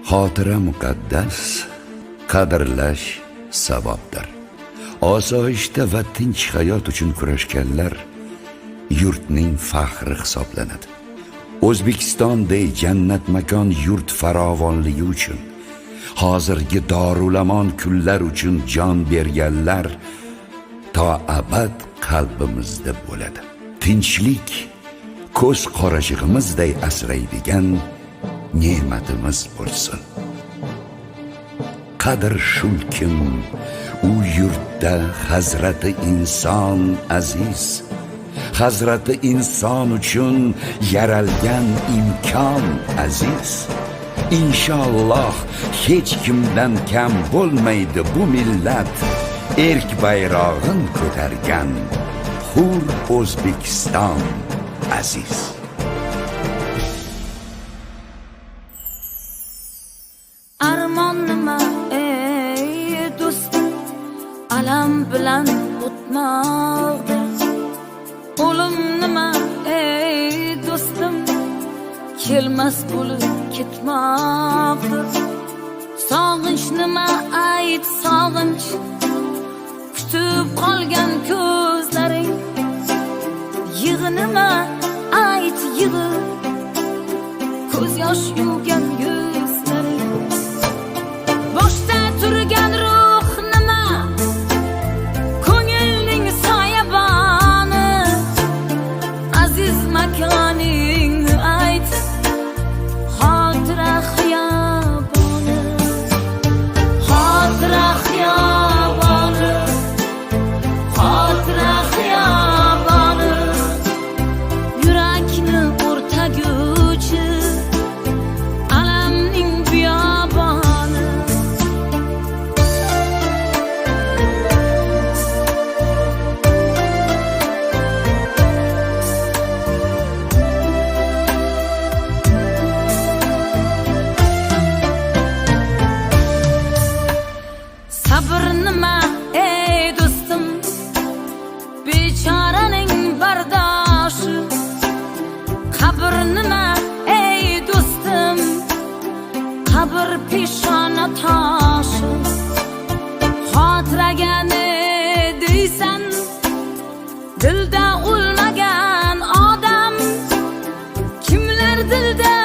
Xotira muqaddas, qadrlash savobdir. Osoyishta va tinch hayot uchun kurashganlar yurtning faxri hisoblanadi. O'zbekistonday jannat makon yurt farovonligi uchun, hozirgi Dorulamon kunlar uchun jon berganlar to abad qalbimizda bo'ladi. Tinchlik ko'z qorachig'imizday asraydigan ne'matimiz bo'lsin. Qadr shulkim u yurtda Hazrati inson aziz, Hazrati inson uchun yaralgan imkon aziz. Inshaalloh hech kimdan kam bo'lmaydi bu millat, erk bayrog'in ko'targan hur O'zbekiston aziz. Armon nima ey do'stim, alam bilan o'tmoqdir. O'lim nima ey do'stim, kelmas bo'lib ketmoqdir. Sog'inch nima ayt sog'inch, kutib qolgan ko'zlaring. Yig'i nima ayt yig'i, ko'z yosh yuvgan yuzlaring. Boshda turgan ruh nima, ko'ngilning soyaboni. Aziz makoning ayt, xotira xiyoboni. Xotira xiyoboni, xotira xiyoboni. Yurakni o'rtaguvchi alamning biyoboni. Sabr nima ey do'stim, bechoraning bardoshi. Qabr nima ey do'stim, qabr peshona toshi. Xotiraga ne deysan, dilda o'lmagan odam. Kimlar dilda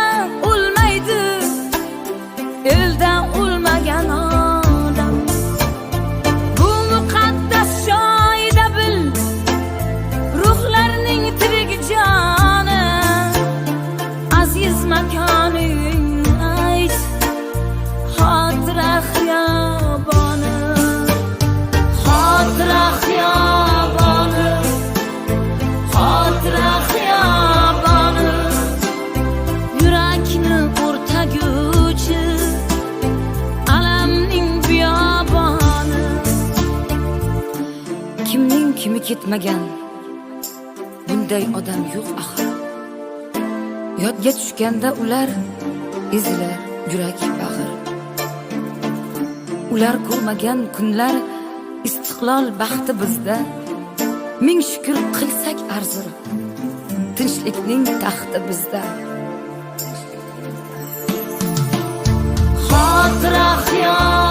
o'lmaydi, elda o'lmagan odam. Bu muqaddas joyda bil, ruhlarning tirik joni. Aziz makoning ayt, xotira xiyoboni. Xotira xiyoboni, xotira xiyoboni. Yurakni o'rtaguvchi alamning biyoboni. Kimning kimi ketmagan bunday odam yo'q axir. Yodga tushganda ular ezilar yurak bag'ir. Ular ko'rmagan kunlar istiqlol baxti bizda. Ming shukr qilsak arzir, tinchlikning taxti bizda. Xotira xiyoboni.